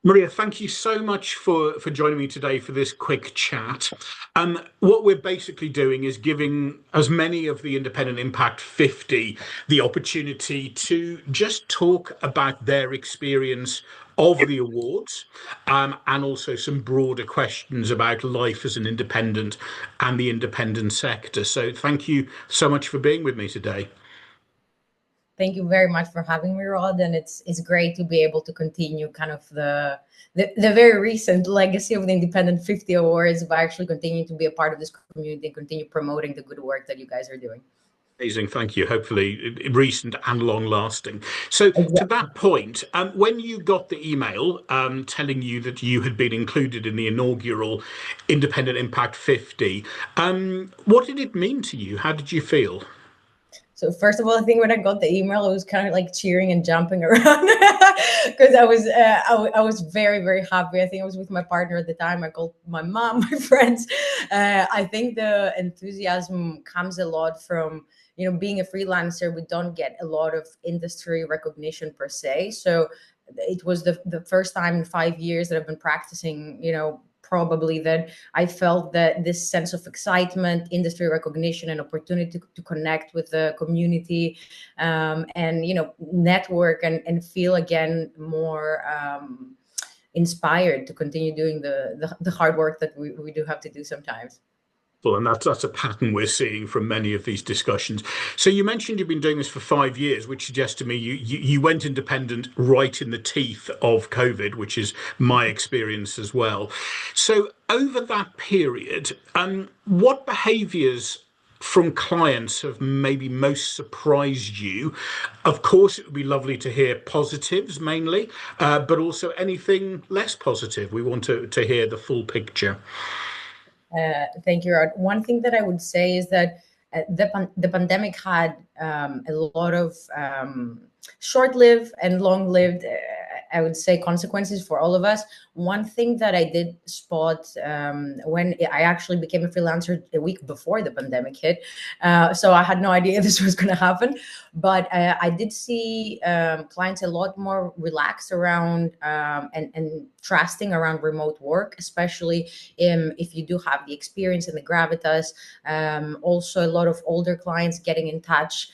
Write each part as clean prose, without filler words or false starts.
Maria, thank you so much for joining me today for this quick chat. What we're basically doing is giving as many of the Independent Impact 50 the opportunity to just talk about their experience of the awards, and also some broader questions about life as an independent and the independent sector. So thank you so much for being with me today. Thank you very much for having me, Rod. And it's great to be able to continue kind of the very recent legacy of the Independent 50 Awards by actually continuing to be a part of this community and continue promoting the good work that you guys are doing. Amazing, thank you. Hopefully, recent and long lasting. So, to Exactly. that point, when you got the email telling you that you had been included in the inaugural Independent Impact 50, what did it mean to you? How did you feel? So first of all, I think when I got the email, I was kind of like cheering and jumping around because I was very very happy. I think I was with my partner at the time. I called my mom, my friends. I think the enthusiasm comes a lot from being a freelancer. We don't get a lot of industry recognition per se. So it was the first time in 5 years that I've been practicing. Probably that I felt that this sense of excitement, industry recognition, and opportunity to connect with the community, and network and feel again more inspired to continue doing the hard work that we do have to do sometimes. Well, and that's a pattern we're seeing from many of these discussions. So you mentioned you've been doing this for 5 years, which suggests to me you went independent right in the teeth of COVID, which is my experience as well. So over that period, what behaviours from clients have maybe most surprised you? Of course, it would be lovely to hear positives mainly, but also anything less positive. We want to hear the full picture. Thank you, Rod. One thing that I would say is that the pandemic had a lot of short-lived and long-lived, I would say, consequences for all of us. One thing that I did spot when I actually became a freelancer a week before the pandemic hit, so I had no idea this was going to happen, but I did see clients a lot more relaxed around and trusting around remote work, especially if you do have the experience and the gravitas. Also, a lot of older clients getting in touch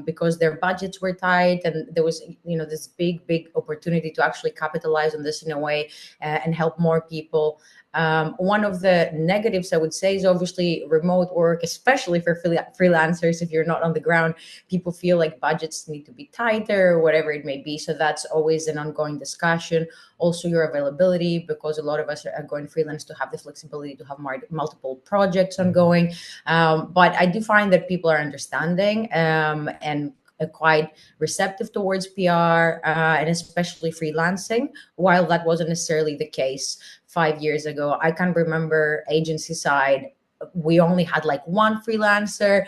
because their budgets were tight, and there was this big opportunity to actually capitalize on this in a way and help more people. One of the negatives I would say is obviously remote work, especially for freelancers. If you're not on the ground, people feel like budgets need to be tighter or whatever it may be. So that's always an ongoing discussion. Also, your availability, because a lot of us are going freelance to have the flexibility to have multiple projects ongoing. But I do find that people are understanding and quite receptive towards PR and especially freelancing, while that wasn't necessarily the case 5 years ago. I can remember agency side, we only had like one freelancer,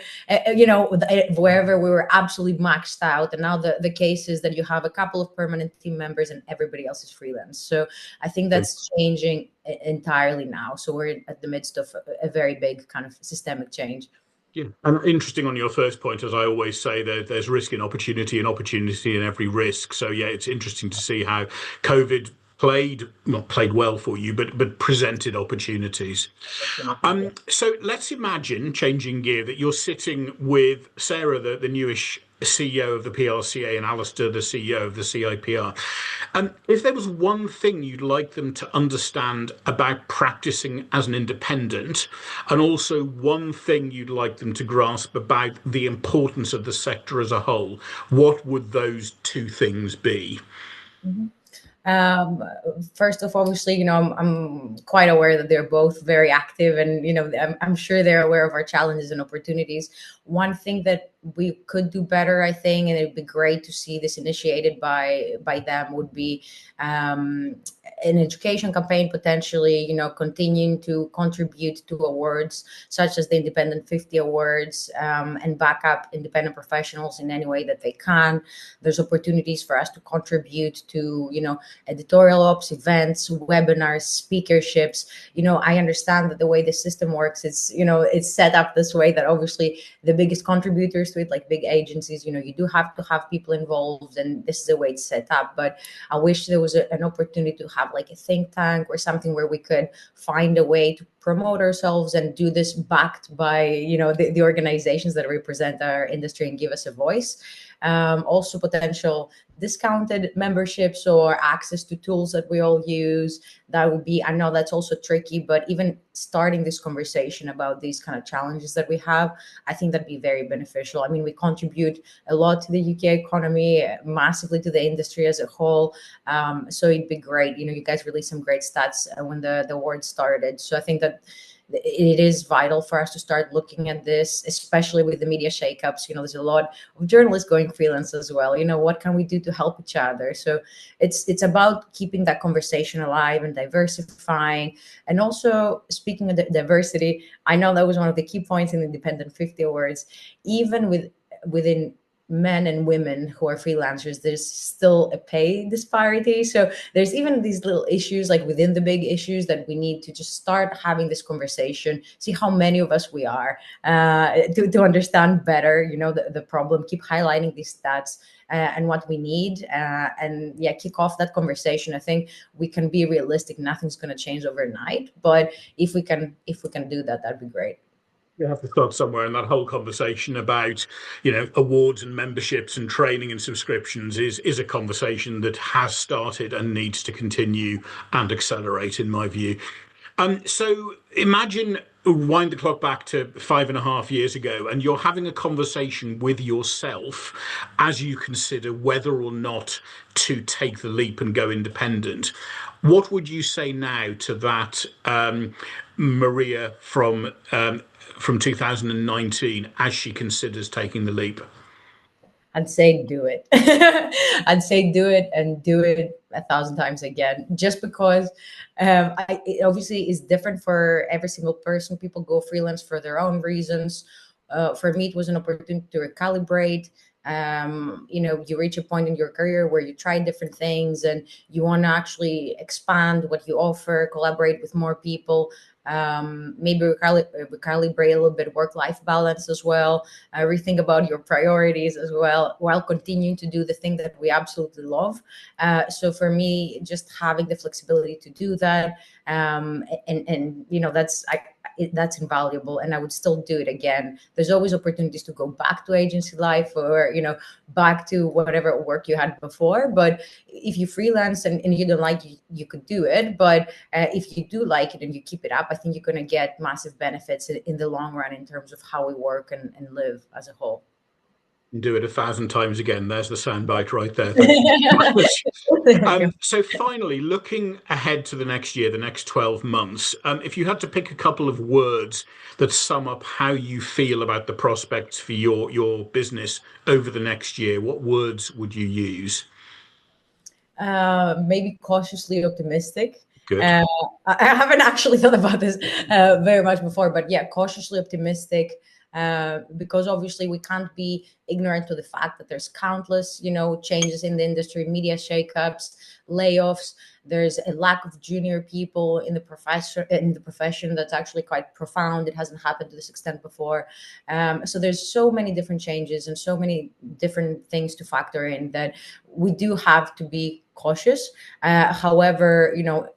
wherever we were absolutely maxed out. And now the case is that you have a couple of permanent team members and everybody else is freelance. So I think that's changing entirely now. So we're at the midst of a very big kind of systemic change. Yeah, and interesting on your first point, as I always say, there's risk in opportunity and opportunity in every risk. So yeah, it's interesting to see how COVID played, not played well for you, but presented opportunities. So let's imagine, changing gear, that you're sitting with Sarah, the newish CEO of the PRCA, and Alistair, the CEO of the CIPR. If there was one thing you'd like them to understand about practicing as an independent, and also one thing you'd like them to grasp about the importance of the sector as a whole, what would those two things be? Mhm. Um, First off, obviously, I'm quite aware that they're both very active, and I'm sure they're aware of our challenges and opportunities. One thing that we could do better, I think, and it'd be great to see this initiated by them, would be an education campaign, potentially, continuing to contribute to awards such as the Independent 50 Awards, and back up independent professionals in any way that they can. There's opportunities for us to contribute to, editorial ops, events, webinars, speakerships. I understand that the way the system works, it's set up this way that obviously the biggest contributors used to it, like big agencies, you do have to have people involved, and this is the way it's set up. But I wish there was an opportunity to have like a think tank or something where we could find a way to promote ourselves and do this backed by, the organizations that represent our industry and give us a voice. Also potential discounted memberships or access to tools that we all use. That would be, I know that's also tricky, but even starting this conversation about these kind of challenges that we have, I think that'd be very beneficial. I mean, we contribute a lot to the UK economy, massively to the industry as a whole. So it'd be great. You guys released some great stats when the award started. So I think that it is vital for us to start looking at this, especially with the media shakeups. There's a lot of journalists going freelance as well. What can we do to help each other? So it's about keeping that conversation alive and diversifying. And also, speaking of diversity, I know that was one of the key points in Independent 50 Awards. Even within men and women who are freelancers, there's still a pay disparity. So there's even these little issues like within the big issues that we need to just start having this conversation, see how many of us we are, to understand better, the problem, keep highlighting these stats and what we need, and kick off that conversation. I think we can be realistic. Nothing's going to change overnight, but if we can do that, that'd be great. You have to start somewhere, and that whole conversation about, awards and memberships and training and subscriptions is a conversation that has started and needs to continue and accelerate, in my view. So imagine, wind the clock back to 5.5 years ago, and you're having a conversation with yourself as you consider whether or not to take the leap and go independent. What would you say now to that Maria from 2019 as she considers taking the leap? I'd say do it. I'd say do it, and do it 1,000 times again, just because it obviously is different for every single person. People go freelance for their own reasons. For me, it was an opportunity to recalibrate. You reach a point in your career where you try different things and you want to actually expand what you offer, collaborate with more people. Maybe recalibrate a little bit work-life balance as well, rethink about your priorities as well, while continuing to do the thing that we absolutely love. So for me, just having the flexibility to do that, and that's invaluable, and I would still do it again. There's always opportunities to go back to agency life, or back to whatever work you had before. But if you freelance and you don't like it, you could do it. But if you do like it and you keep it up, I think you're going to get massive benefits in the long run in terms of how we work and live as a whole. Do it 1,000 times again. There's the soundbite right there. Thank you. So finally, looking ahead to the next year, the next 12 months, if you had to pick a couple of words that sum up how you feel about the prospects for your business over the next year, what words would you use? Maybe cautiously optimistic. Good. I haven't actually thought about this very much before, but yeah, cautiously optimistic. Because obviously we can't be ignorant to the fact that there's countless, changes in the industry, media shakeups, layoffs. There's a lack of junior people in the profession that's actually quite profound. It hasn't happened to this extent before. So there's so many different changes and so many different things to factor in that we do have to be cautious. However,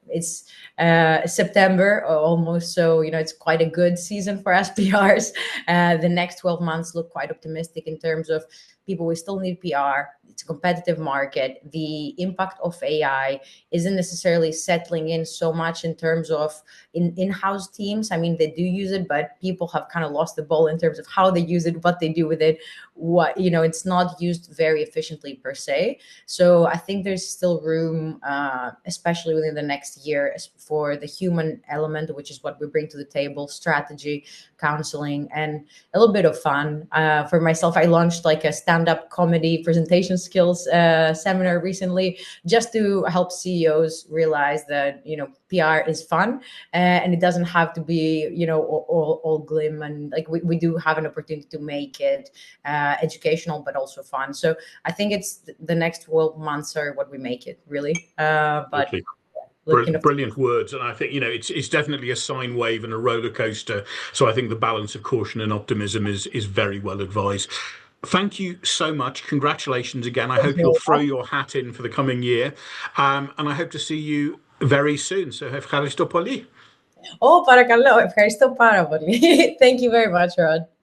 it's September almost, so it's quite a good season for us PRs. The next 12 months look quite optimistic in terms of people. We still need PR. It's a competitive market. The impact of AI isn't necessarily settling in so much in terms of in-house teams. I mean, they do use it, but people have kind of lost the ball in terms of how they use it, what they do with it. It's not used very efficiently per se. So I think there's still room, especially within the next year, for the human element, which is what we bring to the table: strategy, counseling, and a little bit of fun. For myself, I launched like a stand-up comedy presentation skills seminar recently, just to help CEOs realize that PR is fun, and it doesn't have to be all glim, and like we do have an opportunity to make it educational but also fun. So I think it's the next 12 months are what we make it really. But brilliant words, and I think it's definitely a sine wave and a roller coaster. So I think the balance of caution and optimism is very well advised. thank you so much. Congratulations again. I Thank hope you'll you. throw your hat in for the coming year. And I hope to see you very soon. So, ευχαριστώ πολύ. Παρακαλώ. Ευχαριστώ πάρα πολύ. Thank you very much, Rod.